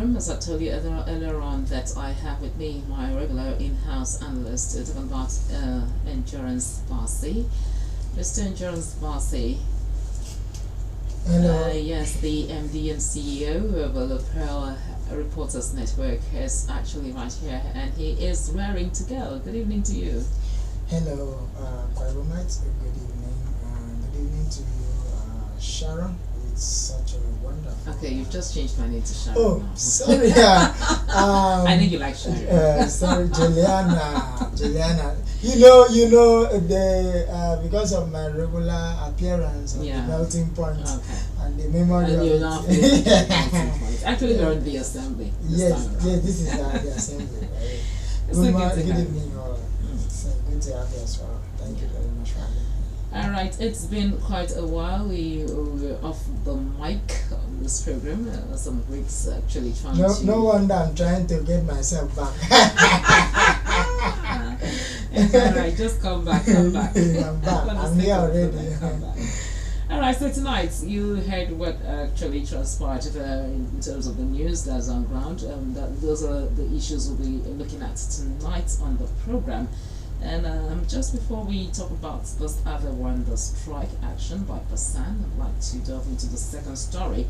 program. As I told you earlier on, that I have with me my regular in-house analyst talking about Endurance Barcy. Mr. Endurance Barcy. Hello. Yes, the MD and CEO of the Pearl Reporters Network is actually right here, and he is raring to go. Good evening to you. Hello, Kwaibomites. Good evening. Good evening to you, Sharon. It's such a wonderful. Okay, you've just changed my name to Sharon. Oh, now. sorry. I think you like Sharon. Sorry, Juliana. You know, because of my regular appearance on the melting point and the memory. And you're not feeling the melting point. Actually, we're in the assembly. Yes, this is the assembly. Good evening, all. It's good to have you as well. Thank you very much for having me. All right, it's been quite a while. We were off the mic on this program. Some weeks actually trying to. No wonder I'm trying to get myself back. It's all right, just come back. I'm back. I'm here already. All right, so tonight you heard what actually transpired in terms of the news that's on ground. Those are the issues we'll be looking at tonight on the program. And just before we talk about this other one, the strike action by Pasan, I'd like to delve into the second story.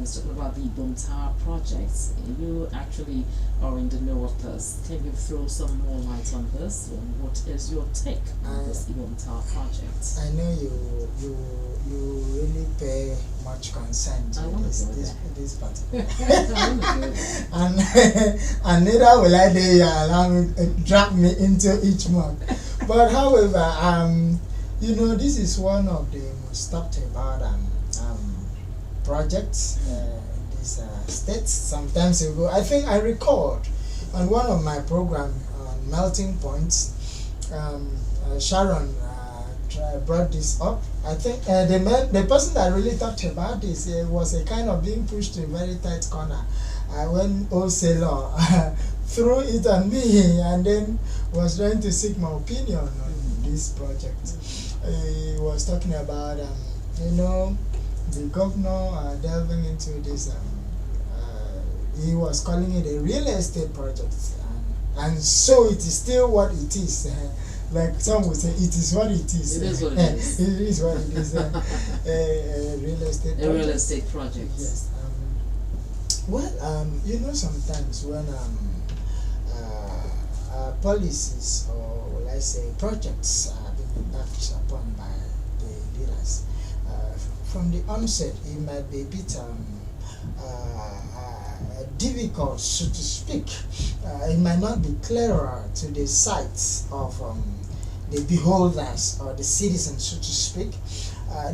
It's talking about the Boom Tower project. You actually are in the know of this. Can you throw some more light on this? And what is your take on this Boom Tower project? I know you really pay much concern to this particular. and neither will I dare allow me drag me into each month. But however, you know, this is one of the most talked about projects in this state. Sometimes ago, I think I recalled on one of my program Melting Points, Sharon brought this up. I think the person that really talked about this was a kind of being pushed to a very tight corner when Oselo threw it on me and then was trying to seek my opinion on this project. He was talking about you know, the governor delving into this. He was calling it a real estate project, and so it is still what it is. Like some would say, it is what it is. It is what it is. It is what it is. A real estate project. A real estate project. Yes. Well, you know, sometimes when policies, or will I say projects, are being acted upon by the leaders, from the onset, it might be a bit difficult, so to speak. It might not be clearer to the sight of the beholders or the citizens, so to speak.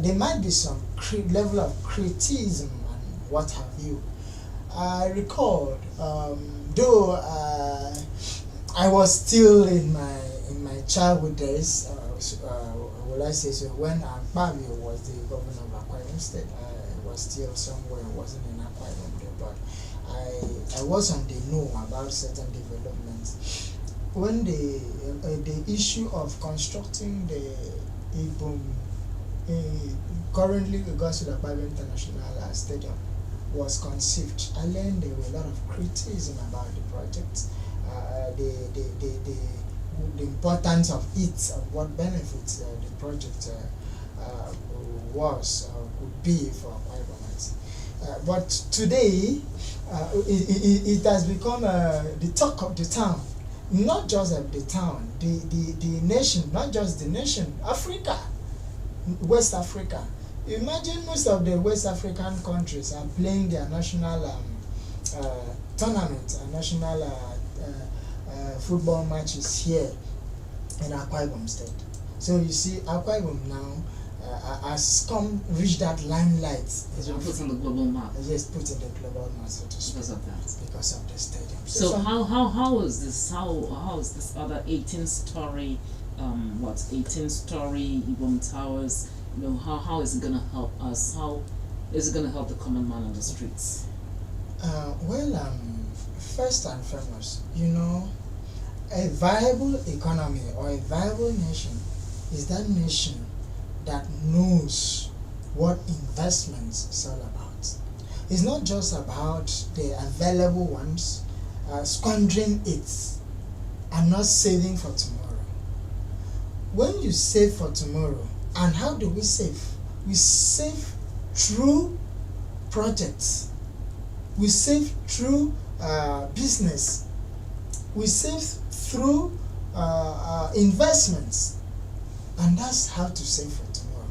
There might be some level of criticism and what have you. I recalled, though I was still in my childhood days, will I say so, when Bami was the governor of Akwa Ibom State, I was still somewhere, I wasn't in Akwa Ibom there, but I was on the know about certain developments. When the issue of constructing the Ibom, currently the Akwa Ibom International Stadium, was conceived, I learned there were a lot of criticism about the project, the importance of it, of what benefits the project could be for Akwa Ibomites. But today, it has become the talk of the town. Not just of the town, the nation, not just the nation, Africa, West Africa. Imagine most of the West African countries are playing their national tournament and national football matches here in Akwa Ibom State. So you see, Akwa Ibom now has reached that limelight. It's been put on the global map. Yes, put in the global map, so to speak. Because of that. Because of the stadium. So how is this? How is this other 18-story 18-story Ibom Towers? You know, how is it gonna help us? How is it gonna help the common man on the streets? First and foremost, you know, a viable economy or a viable nation is that nation that knows what investments is all about. It's not just about the available ones, squandering it and not saving for tomorrow. When you save for tomorrow, and how do we save? We save through projects. We save through business. We save through investments. And that's how to save for tomorrow.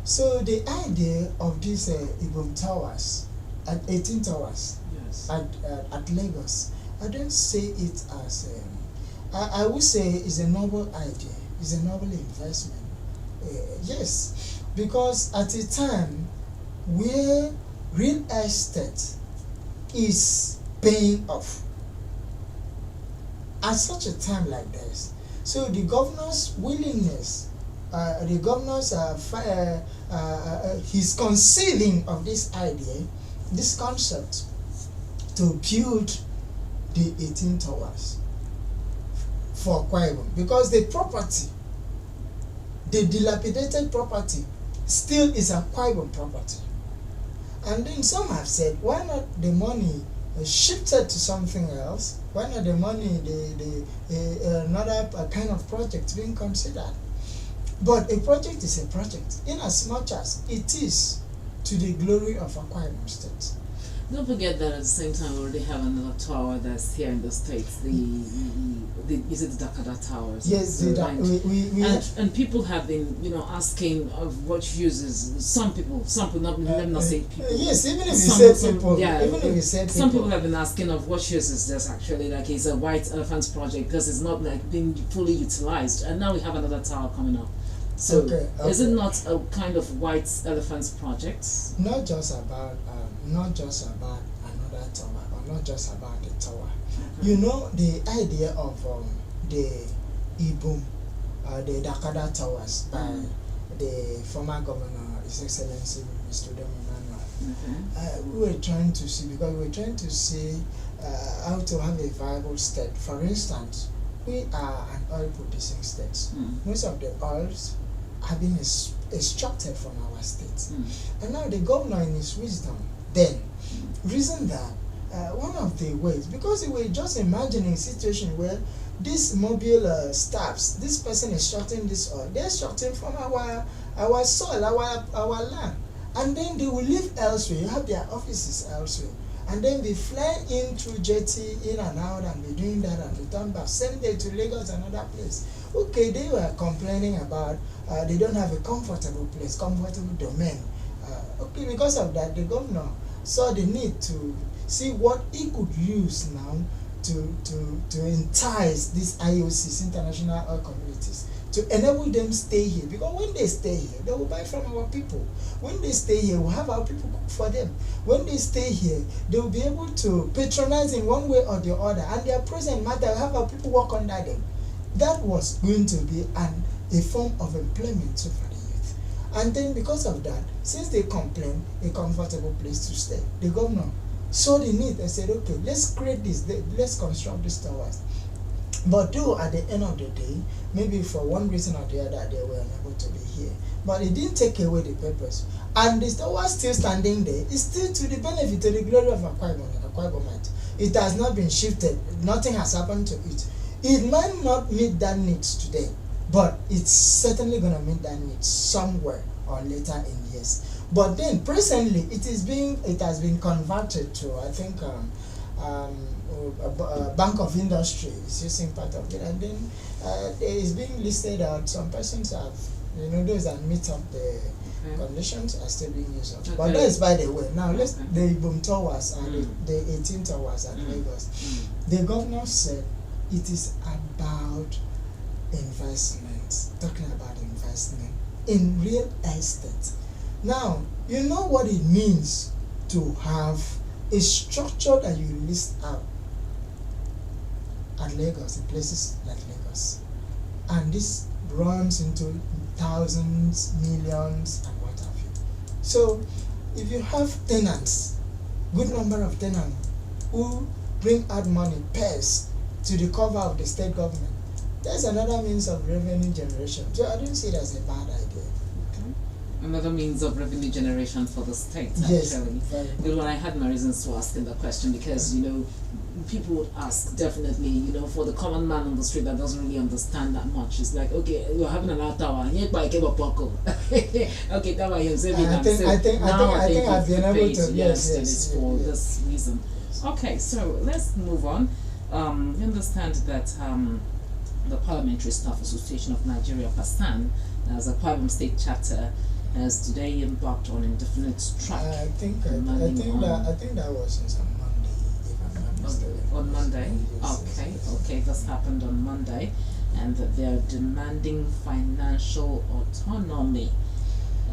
So the idea of these Ibom Towers, at 18 Towers, Yes. at Lagos, I don't say it as I would say it's a noble idea, it's a noble investment. Yes, because at a time where real estate is paying off, at such a time like this, so the governor's willingness, the governor's his conceiving of this idea, this concept, to build the 18 towers for Akwa Ibom, because the property, the dilapidated property, still is Akwa Ibom property. And then some have said, why not the money shifted to something else? Why not the money, another kind of project being considered? But a project is a project, in as much as it is to the glory of Akwa Ibom State. Don't forget that at the same time we already have another tower that's here in the States. Is it the Dakada Towers? Yes, and people have been, asking of what uses. Some people, not let me not say people. Yes, even if you say people, yeah, even if you say people. Some people have been asking of what uses this actually, like it's a white elephant project because it's not like being fully utilized. And now we have another tower coming up. So is it not a kind of white elephants project? Not just about another tower, or not just about the tower. Okay. The idea of the Ibom, the Dakada Towers by the former governor, His Excellency Mr. Emmanuel. We were trying to see, because we were trying to see how to have a viable state. For instance, we are an oil producing state. Most of the oils have been extracted from our state. And now the governor, in his wisdom, then reasoned that one of the ways, because we were just imagining a situation where these mobile staffs, this person is extracting this oil, they're extracting from our soil, our land, and then they will live elsewhere, have their offices elsewhere, and then they fly in through jetty, in and out, and be doing that and return back, same day to Lagos, another place. Okay, they were complaining about they don't have a comfortable place, comfortable domain. Okay, because of that, the governor saw the need to see what he could use now to entice these IOCs, international oil communities, to enable them stay here. Because when they stay here, they will buy from our people. When they stay here, we'll have our people cook for them. When they stay here, they will be able to patronize in one way or the other, and their present matter will have our people work under them. That was going to be a form of employment too for the youth. And then because of that, since they complain, a comfortable place to stay, the governor saw the need and said, okay, let's create this, let's construct these towers. But though at the end of the day, maybe for one reason or the other, they were unable to be here. But it didn't take away the purpose. And the tower still standing there. It's still to the benefit, to the glory of Akwa Ibom. It has not been shifted. Nothing has happened to it. It might not meet that needs today, but it's certainly going to meet that need somewhere or later in years. But then presently, it has been converted to, I think, Bank of Industry is using part of it, and then it is being listed out. Some persons have, those that meet up the conditions are still being used up. But that is by the way. Now the Ibom Towers and the 18 Towers at Lagos. The governor said it is about investment, talking about investment in real estate. Now, you know what it means to have a structure that you list out at Lagos, in places like Lagos. And this runs into thousands, millions, and what have you. So, if you have tenants, good number of tenants who bring out money, pairs, to the cover of the state government, there's another means of revenue generation. So I don't see it as a bad idea. Another means of revenue generation for the state, Yes, actually. very Well, when I had my reasons to asking the question, because people would ask definitely, for the common man on the street that doesn't really understand that much. It's like, okay, you're having an hour, and yet by okay, that way you're saving. I think I've been able to. Yes, and it's for this reason. Okay, so let's move on. We understand that the Parliamentary Staff Association of Nigeria, PASAN, as a Kwabam State chapter, has today embarked on indefinite strike. I think that was on some Monday, if I'm not mistaken. On Monday? Yes. Okay, this happened on Monday, and that they are demanding financial autonomy,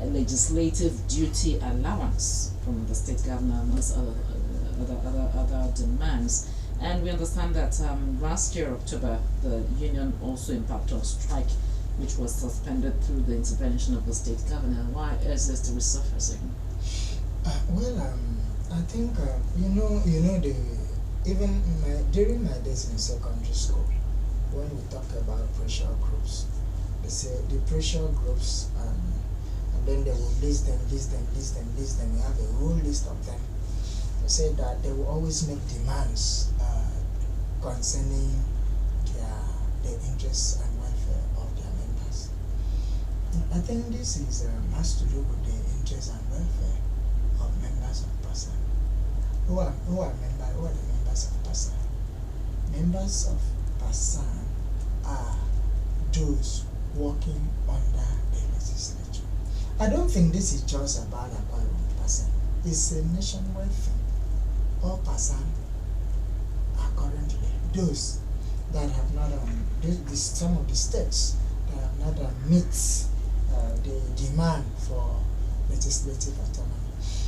legislative duty allowance from the state governor, amongst other demands. And we understand that last year, October, the union also embarked on strike, which was suspended through the intervention of the state governor. Why is this resurfacing? I think during my days in secondary school, when we talk about pressure groups, they say the pressure groups, and then they will list them. You have a whole list of them. They say that they will always make demands concerning their interests and welfare of their members. I think this has to do with the interests and welfare of members of PASAN. Who are the members of PASAN? Members of PASAN are those working under the legislature. I don't think this is just about PASAN. It's a nationwide thing. All PASAN are currently those that have not some of the states that have not meet the demand for legislative autonomy.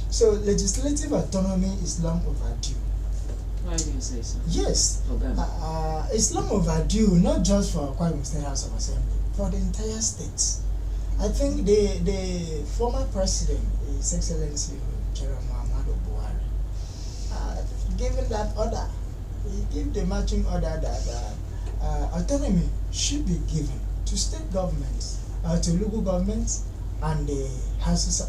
So legislative autonomy is long overdue. Why do you say so? Yes, For them. it's long overdue, not just for Kwabam State House of Assembly, for the entire state. I think the former president, His Excellency General Muhammadu Buhari, given that order, he gave the marching order that autonomy should be given to state governments, to local governments, and the houses,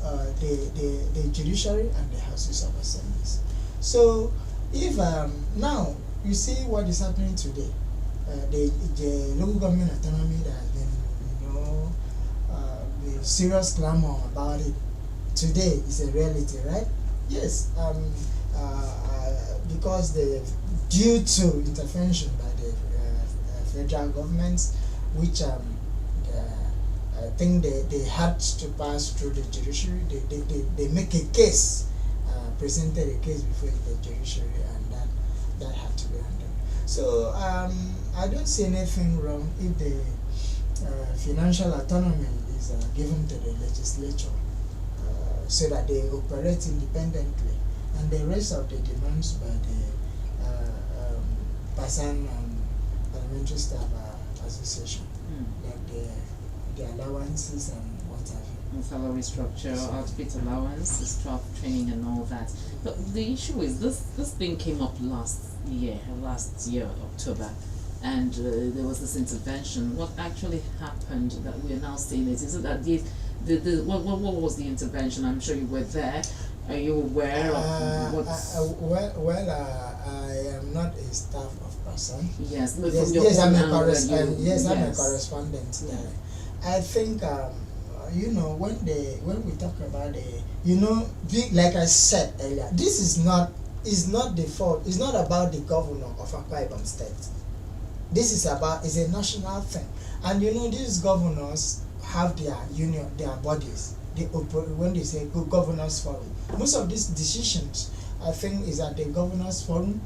the judiciary and the houses of assemblies. So, if now you see what is happening today, the local government autonomy that has been, the serious clamor about it today is a reality, right? Yes, because due to intervention by the federal governments, which I think they had to pass through the judiciary. They make a case, presented a case before the judiciary, and that had to be handled. So I don't see anything wrong if the financial autonomy is given to the legislature, so that they operate independently, and the rest of the demands by the PASAN Parliamentary Staff Association, like the allowances and what have you. Salary structure, outfit allowance, staff training, and all that. But the issue is this thing came up last year, October, and there was this intervention. What actually happened that we are now seeing is it that what was the intervention? I'm sure you were there. Are you aware of what? I am not a staff of PASAN. Yes, but yes, I'm a correspondent there. I think when we talk about like I said earlier, this is not the fault. It's not about the governor of Akwa Ibom State. This is a national thing, and these governors have their bodies. They operate when they say governors forum. Most of these decisions, I think, is at the governors forum.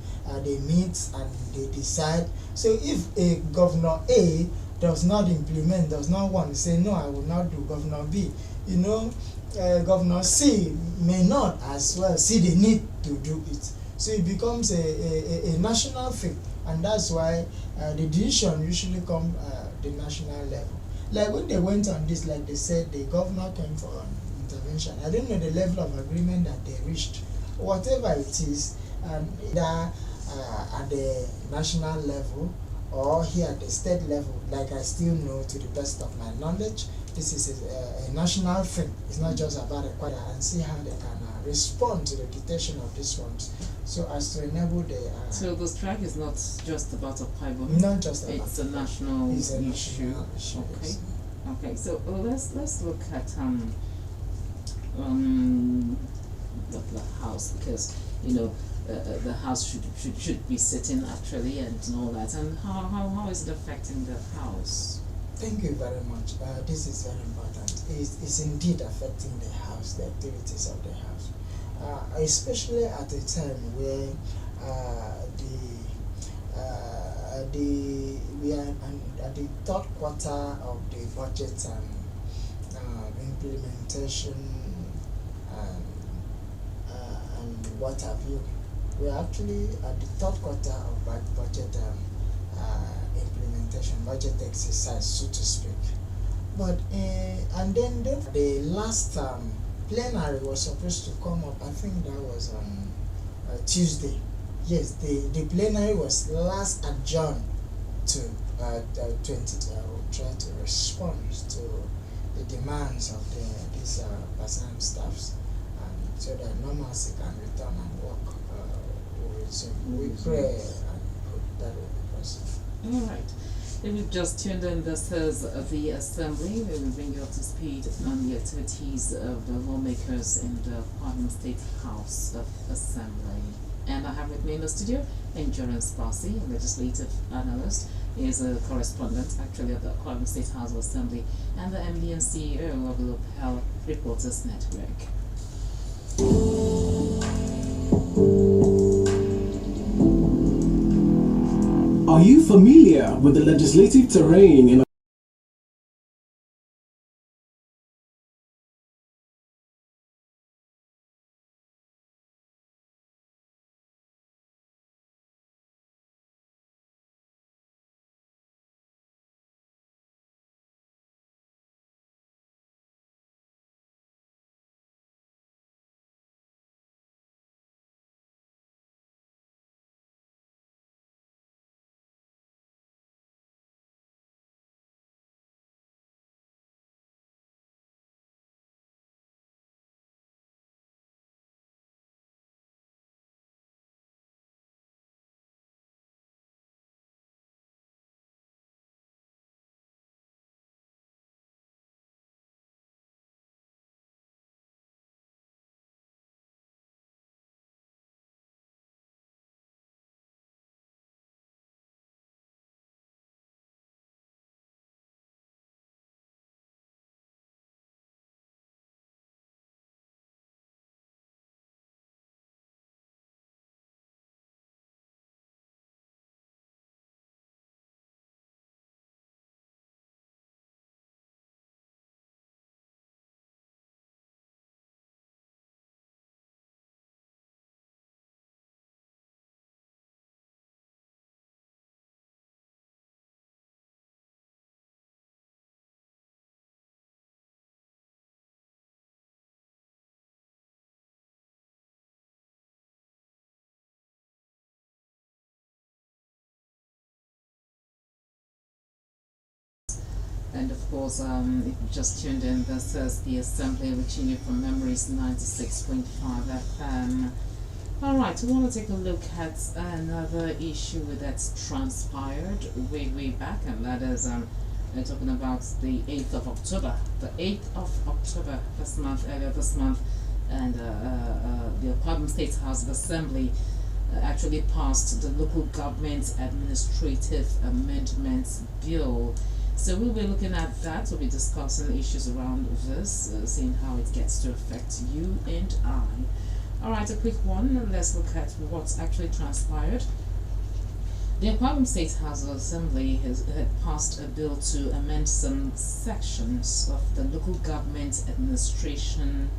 They meet and they decide. So if a governor A does not implement, does not want to say no, I will not do. Governor B, Governor C may not as well see the need to do it. So it becomes a national thing, and that's why the decision usually comes at the national level. Like when they went on this, like they said, the governor came for an intervention. I don't know the level of agreement that they reached. Whatever it is, either at the national level or here at the state level, like I still know to the best of my knowledge, this is a national thing. It's not just about Ecuador, and see how they can respond to the detection of these ones, so as to enable the. So the strike is not just about a Bible. Not just about. It's a national issue. National issue. Okay. Yes. Okay. So let's look at the house, because the house should be sitting actually and all that, and how is it affecting the house? Thank you very much. This is very important. It's indeed affecting the house, the activities of the house, especially at a time where we are at the third quarter of the budget implementation and what have you. We are actually at the third quarter of budget implementation, budget exercise, so to speak. But and then the last plenary was supposed to come up. I think that was on Tuesday. Yes, the plenary was last adjourned to 20. I will try to respond to the demands of these personal staffs, so that normalcy can return and work. We pray and hope that will be possible. All right. If you've just tuned in, this is the Assembly. We will bring you up to speed on the activities of the lawmakers in the Kwara State House of Assembly. And I have with me in the studio Endurance Parsi, a legislative analyst. He is a correspondent actually of the Kwara State House of Assembly, and the MD and CEO of the Lopel Reporters Network. Are you familiar with the legislative terrain in And of course, if you just tuned in, this is the Assembly reaching you from Memories 96.5 FM. Alright, we want to take a look at another issue that's transpired way back, and that is we're talking about the 8th of October. The 8th of October earlier this month, and the Kwara State House of Assembly actually passed the Local Government Administrative Amendments Bill. So we'll be looking at that. We'll be discussing issues around this, seeing how it gets to affect you and I. Alright, a quick one. Let's look at what's actually transpired. The Kwara State House of Assembly had passed a bill to amend some sections of the Local Government Administration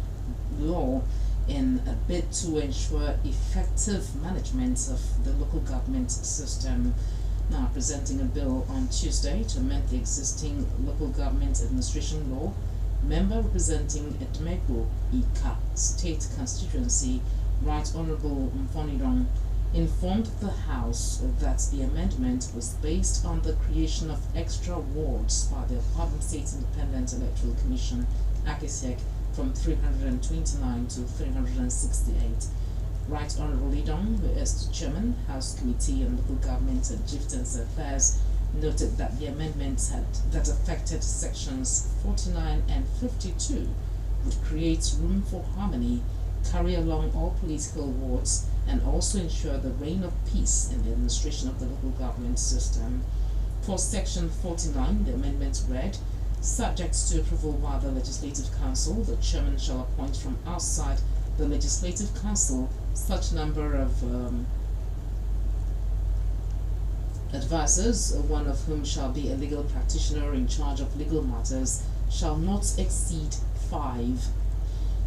Law in a bid to ensure effective management of the local government system. Now presenting a bill on Tuesday to amend the existing Local Government Administration Law, member representing Edmego Ika State Constituency, Right Honourable Mfonidong, informed the House that the amendment was based on the creation of extra wards by the Apartment State Independent Electoral Commission, AKSEC, from 329 to 368. Right Honourable Lidong, who is the Chairman, House Committee on Local Government and Chieftains Affairs, noted that the amendments that affected sections 49 and 52 would create room for harmony, carry along all political wards, and also ensure the reign of peace in the administration of the local government system. For section 49, the amendment read, subject to approval by the Legislative Council, the chairman shall appoint from outside the Legislative Council such number of advisors, one of whom shall be a legal practitioner in charge of legal matters, shall not exceed 5.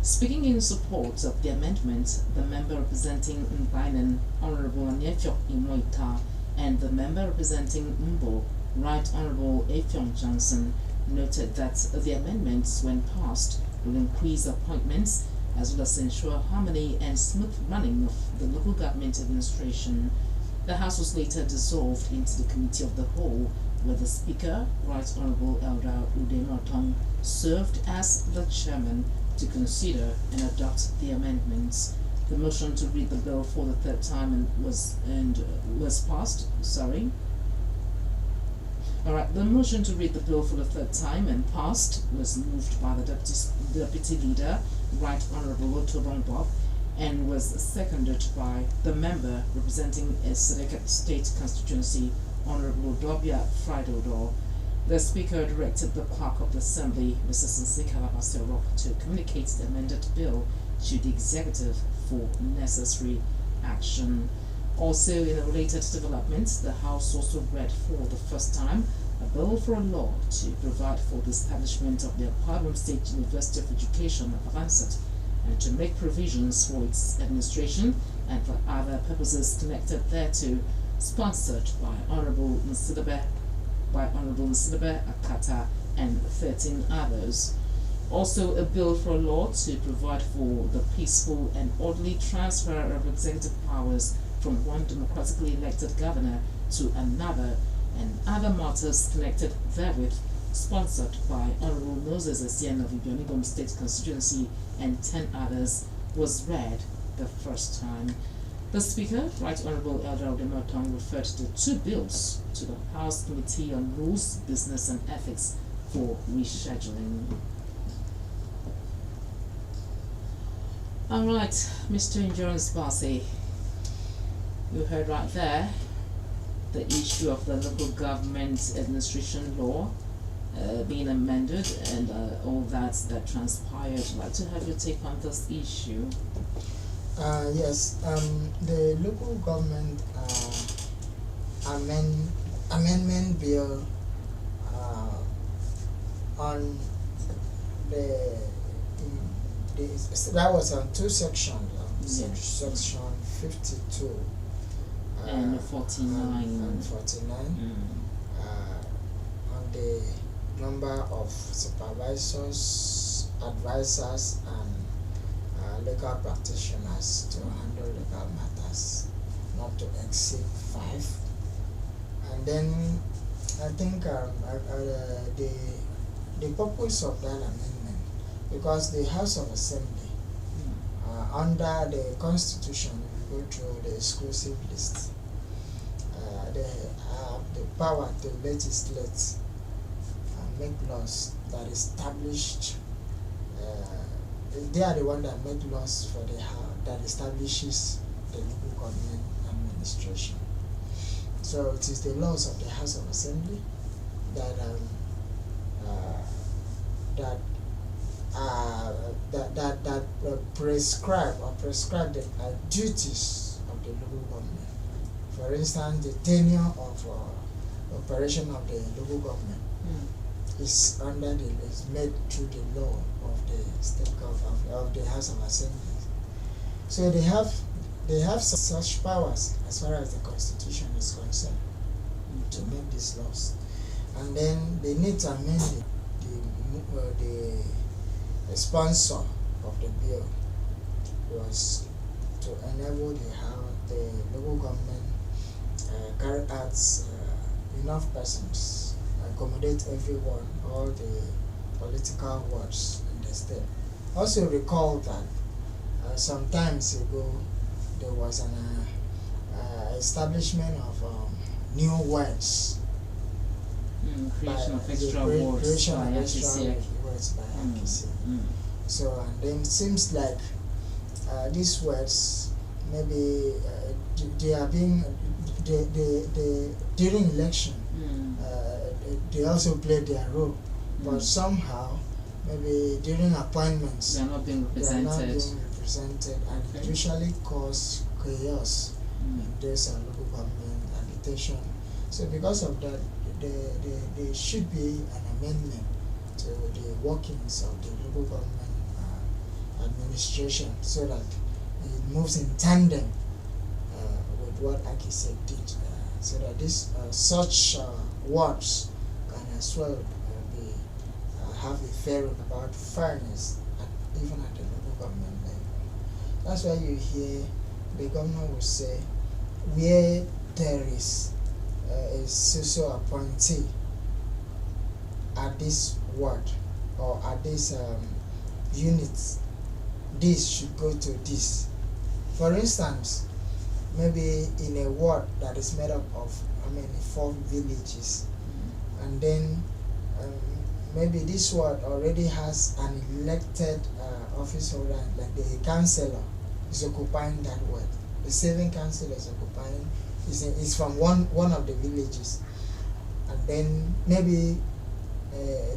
Speaking in support of the amendment, the member representing Mbainan, Honourable Anyefyo Imoita, and the member representing Mbo, Right Honourable Effiong Johnson, noted that the amendments, when passed, will increase appointments as well as ensure harmony and smooth running of the local government administration. The House was later dissolved into the Committee of the Whole, where the Speaker, Right Honourable Elder Udemotong, served as the Chairman to consider and adopt the amendments. The motion to read the bill for the third time was passed. The motion to read the bill for the third time and passed was moved by the Deputy Leader, Right Honourable Otobong Bob, and was seconded by the member representing a Sedekat State constituency, Honourable Dobia Fridodo. The Speaker directed the Clerk of the Assembly, Mrs. Nsika Labaserok, to communicate the amended bill to the Executive for necessary action. Also, in a related development, the House also read for the first time a bill for a law to provide for the establishment of the Apartment State University of Education of Avansat, and to make provisions for its administration and for other purposes connected thereto, sponsored by Honourable Nsidabe Akata and 13 others. Also, a bill for a law to provide for the peaceful and orderly transfer of executive powers from one democratically elected governor to another, and other matters connected therewith, sponsored by Honourable Moses Essien of Ibionibom State Constituency and 10 others, was read the first time. The Speaker, Right Honourable Elder Odemotong, referred the 2 bills to the House Committee on Rules, Business and Ethics for rescheduling. Alright, Mr. Endurance Barcy, you heard right there the issue of the local government administration law being amended and all that transpired. I'd like to have your take on this issue. Yes, the local government amendment bill on that was on 2 sections, section 52 and 49 and 49 on the number of supervisors, advisors and legal practitioners to handle legal matters, not to exceed 5. And then I think the purpose of that amendment, because the House of Assembly under the Constitution, if you go through the exclusive list, they have the power to legislate and make laws that established. They are the one that make laws for the House that establishes the local government administration. So it is the laws of the House of Assembly that prescribe the duties of the local government. For instance, the tenure of operation of the local government is made through the law of the state government of the House of Assembly. So they have such powers as far as the Constitution is concerned to make these laws, and then they need to amend the sponsor of the bill was to to enable the local government carry out enough persons, accommodate everyone, all the political wards in the state. Also recall that some times ago there was an establishment of new wards. Creation of extra wards by AKC. So and then it seems like these words maybe they are being they during election they also play their role, but somehow maybe during appointments they are not being represented, and it usually cause chaos in this local government agitation. So because of that, there should be an amendment to the workings of the local government administration so that it moves in tandem with what AKC did, so that this such wards can as well be have a fairing about fairness even at the local government level. That's why you hear the governor will say where there is a social appointee at this ward or at this unit, this should go to this. For instance, maybe in a ward that is made up of 4 villages, and then maybe this ward already has an elected office holder, like the councillor is occupying that ward. The serving councillor is occupying is from one of the villages, and then maybe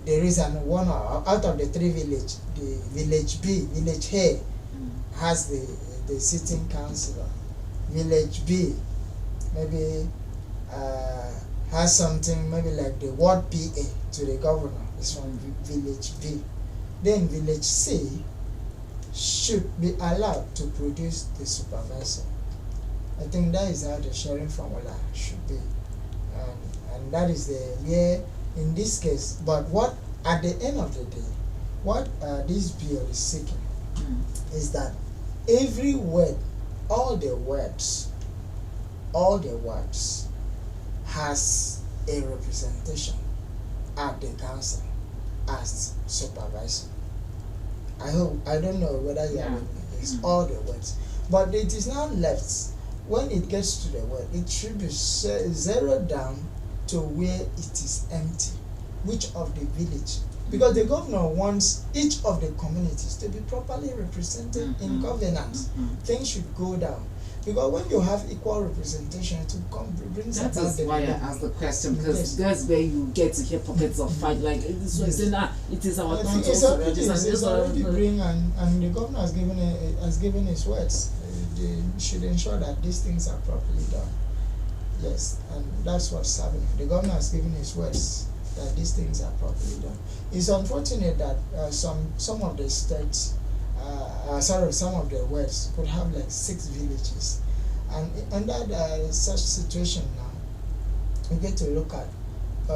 there is one out of the 3 villages, the village B, village A has the sitting councillor. Village B maybe has something maybe like the ward PA to the governor is from village B. Then village C should be allowed to produce the supervisor. I think that is how the sharing formula should be, and that is where in this case. But what at the end of the day, what this bill is seeking is that every word, all the words has a representation at the council as supervisor. I don't know whether you are with me. It's all the words, but it is now left. When it gets to the word, it should be zeroed down to where it is empty, which of the village, because the governor wants each of the communities to be properly represented in governance. Things should go down, because when you have equal representation, it brings that about is why I asked the question, because that's where you get to hear pockets of fight, like it is our I time think to it's already also bring, and the governor has given his words. They should ensure that these things are properly done. Yes, and that's what's happening. The governor has given his words that these things are properly done. It's unfortunate that some of the states, some of the words could have like 6 villages, and under such situation now, we get to look at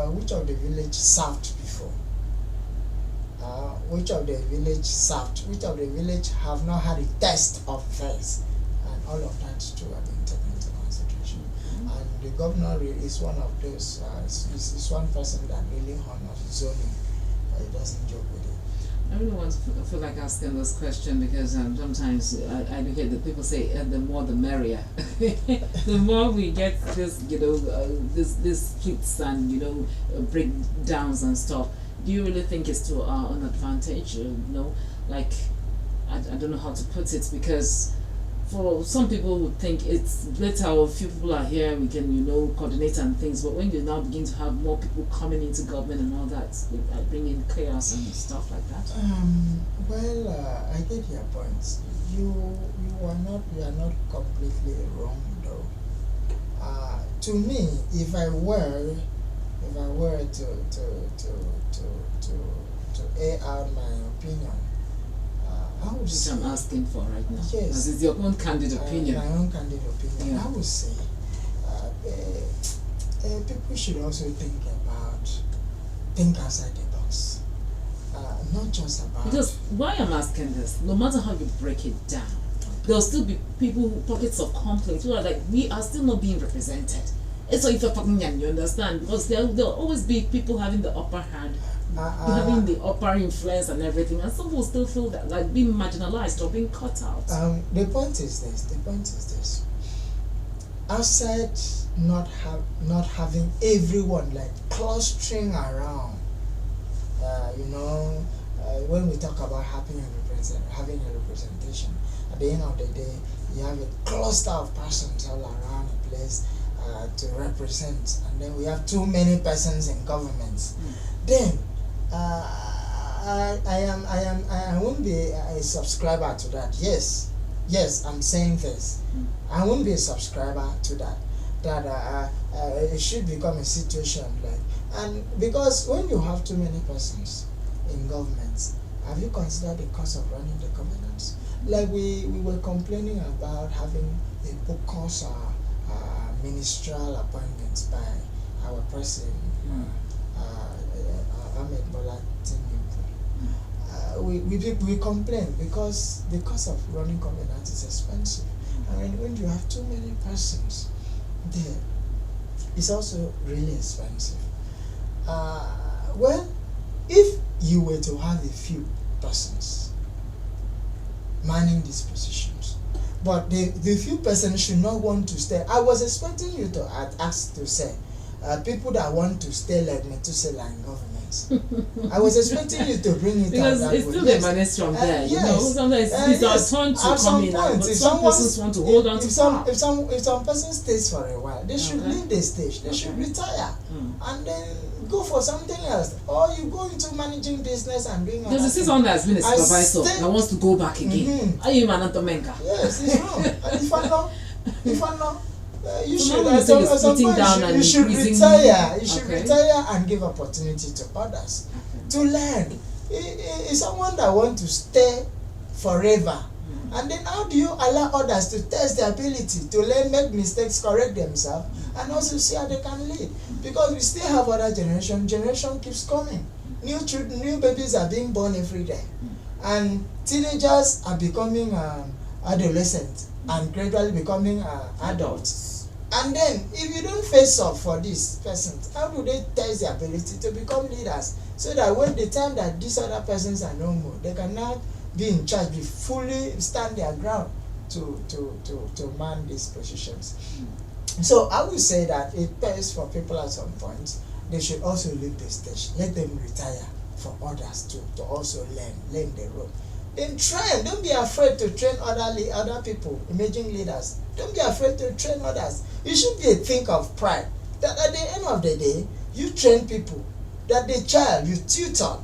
which of the village served before, which of the village served, which of the village have not had a test of face, and all of that too have been taken into consideration. And the governor is one of those. Is one person that really honors zoning. He doesn't joke with it. I really feel like asking this question because sometimes I do hear that people say the more the merrier. The more we get this, this splits and breakdowns and stuff. Do you really think it's to our own advantage? Like I don't know how to put it, because for some people would think it's better a few people are here, we can coordinate and things, but when you now begin to have more people coming into government and all that, bring in chaos and stuff like that. I get your points. You are not completely wrong though. To me, if I were to air out my opinion, I would say, I'm asking for right now. Yes. Because it's your own candid opinion. My own candid opinion. Yeah. I would say people should also think outside the box. Not just about. Because why I'm asking this, no matter how you break it down, there'll still be people pockets of complaints who are like, we are still not being represented. And so if you're fucking young, you understand, because there'll always be people having the upper hand, having the upper influence and everything, and some will still feel that like being marginalized or being cut out. The point is this. Outside not having everyone like clustering around, when we talk about having a representation, at the end of the day, you have a cluster of persons all around the place to represent, and then we have too many persons in governments. Then I won't be a subscriber to that. Yes, I'm saying this. I won't be a subscriber to that. That it should become a situation like, and because when you have too many persons in governments, have you considered the cost of running the governance? Like we were complaining about having a bogus ministerial appointments by our president, Ahmed Bola Tinubu. We complain because the cost of running governance is expensive. And when you have too many persons there, it's also really expensive. Well, if you were to have a few persons manning these positions, but the few persons should not want to stay. I was expecting you to ask to say people that want to stay like Methuselah in governments. I was expecting you to bring it because out. Because it's still emanate from there. Sometimes it's our turn to come in, but some persons want to hold on to power. If some person stays for a while, they should leave the stage. They should retire and then go for something else, or you go into managing business and doing. Because you see someone that's been a supervisor that wants to go back again. Are you Manantomenka? Yes, it's wrong. And if I know, you so should at some point you should retire. You should retire and give opportunity to others to learn. It's someone that wants to stay forever. And then how do you allow others to test their ability to learn, make mistakes, correct themselves, and also see how they can lead? Because we still have other generation keeps coming. New babies are being born every day, and teenagers are becoming adolescents and gradually becoming adults. And then if you don't face up for these persons, how do they test their ability to become leaders, so that when the time that these other persons are no more, they can now be in charge, be fully stand their ground to man these positions. So I would say that it pays for people at some point. They should also leave the stage. Let them retire for others to also learn the rope. Then train. Don't be afraid to train other people, emerging leaders. Don't be afraid to train others. It should be a thing of pride that at the end of the day, you train people, that the child you tutor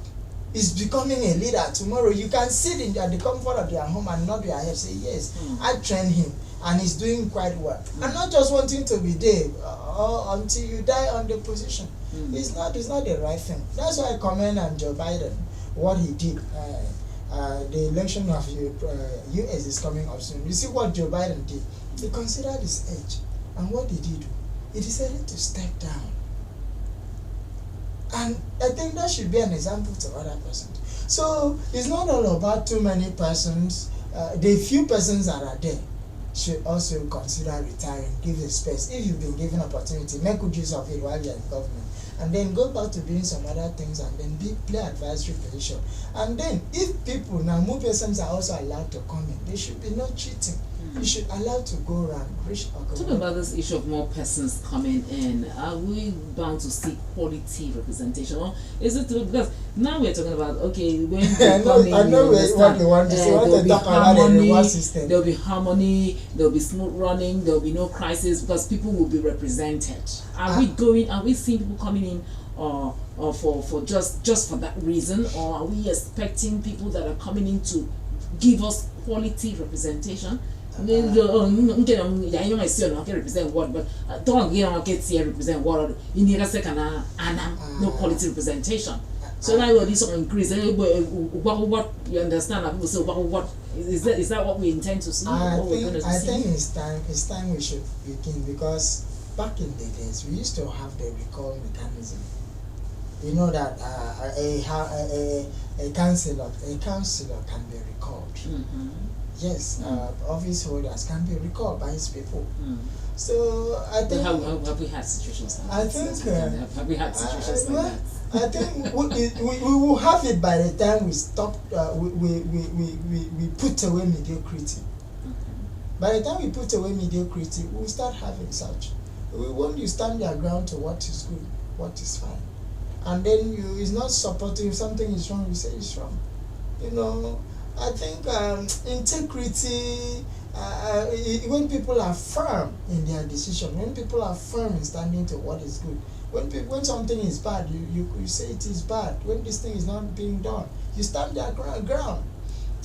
is becoming a leader tomorrow. You can sit at the comfort of their home and nod your head, say, yes, I trained him and he's doing quite well. And not just wanting to be there until you die on the position. It's not the right thing. That's why I commend on Joe Biden, what he did. The election of US is coming up soon. You see what Joe Biden did? He considered his age. And what did he do? He decided to step down. And I think that should be an example to other persons. So it's not all about too many persons. The few persons that are there should also consider retiring, give a space. If you've been given opportunity, make good use of it while you're in government. And then go back to doing some other things and then play advisory position. And then if people, now more persons are also allowed to come in, they should be not cheating. You should allow to go around, reach or talking about this issue of more persons coming in, are we bound to see quality representation? Or is it because now we're talking about when they come in, I know what they want to say. Want to talk about the reward system. There'll be harmony, there'll be smooth running, there'll be no crisis because people will be represented. Are we seeing people coming in or for just for that reason, or are we expecting people that are coming in to give us quality representation? I represent what, but don't get here represent what in the second no quality representation. So now this will increase. What you understand? People say, what is that what we intend to see? I think it's time we should begin, because back in the days we used to have the recall mechanism. You know that a councillor can be recalled. yes, office holders can be recalled by his people. So I But think have we had situations like I that? think Have we had situations like well, that? I think we will have it by the time we stop. We put away mediocrity. By the time we put away mediocrity, we'll start having such. When you stand your ground to what is good, what is fine, and then you is not supporting. If something is wrong, you say it's wrong. You know, I think integrity. When people are firm in their decision, when people are firm in standing to what is good, when something is bad, you say it is bad. When this thing is not being done, you stand their ground.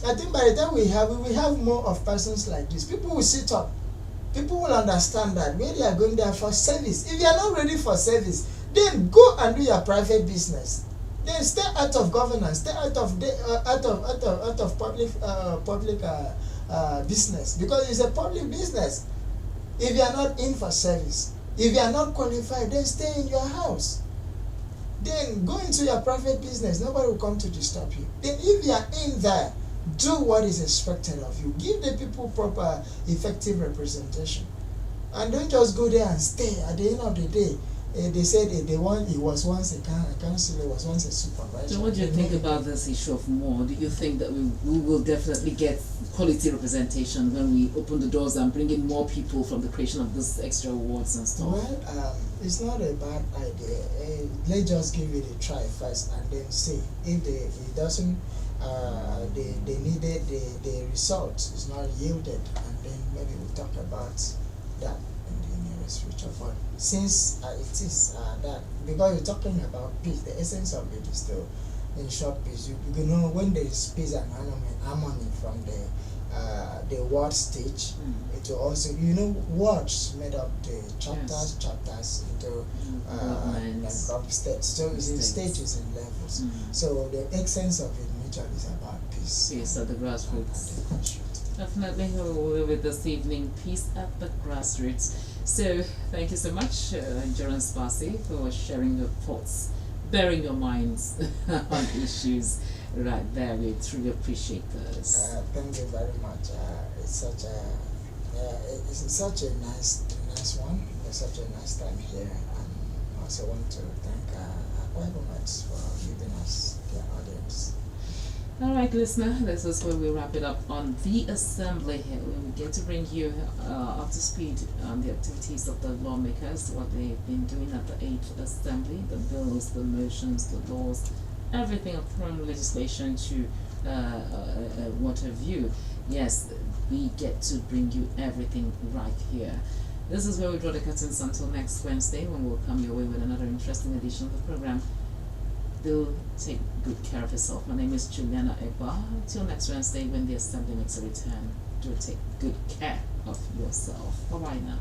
I think by the time we have more of persons like this, people will sit up. People will understand that when they are going there for service. If you are not ready for service, then go and do your private business. Then stay out of governance, stay out of public business, because it's a public business. If you are not in for service, if you are not qualified, then stay in your house. Then go into your private business. Nobody will come to disturb you. Then if you are in there, do what is expected of you. Give the people proper, effective representation, and don't just go there and stay. At the end of the day, they said he was once a councillor, was once a supervisor. So what do you think about this issue of more? Do you think that we will definitely get quality representation when we open the doors and bring in more people from the creation of these extra awards and stuff? Well, it's not a bad idea. Let's just give it a try first and then see. If it doesn't, they needed the result is not yielded, and then maybe we'll talk about that in the nearest future. But since it is that, because you're talking about peace, the essence of it is to ensure peace. You know, when there is peace and harmony from the word stage, it will also, you know, words made up the chapters into states. So it's in stages and levels. So the essence of it majorly is about peace. Peace at the grassroots. Definitely, with this evening, peace at the grassroots. So thank you so much, Endurance Basi, for sharing your thoughts, bearing your minds on issues right there. We truly appreciate this. Thank you very much. It's such a nice one. It's such a nice time here, and I also want to thank our governments for giving us their audience. All right, listener, this is where we wrap it up on the Assembly here. We get to bring you up to speed on the activities of the lawmakers, what they've been doing at the 8th Assembly, the bills, the motions, the laws, everything from legislation to what have you. Yes, we get to bring you everything right here. This is where we draw the curtains until next Wednesday, when we'll come your way with another interesting edition of the program. Do take good care of yourself. My name is Juliana EKPA. Until next Wednesday, when the Assembly makes a return, do take good care of yourself. Bye-bye now.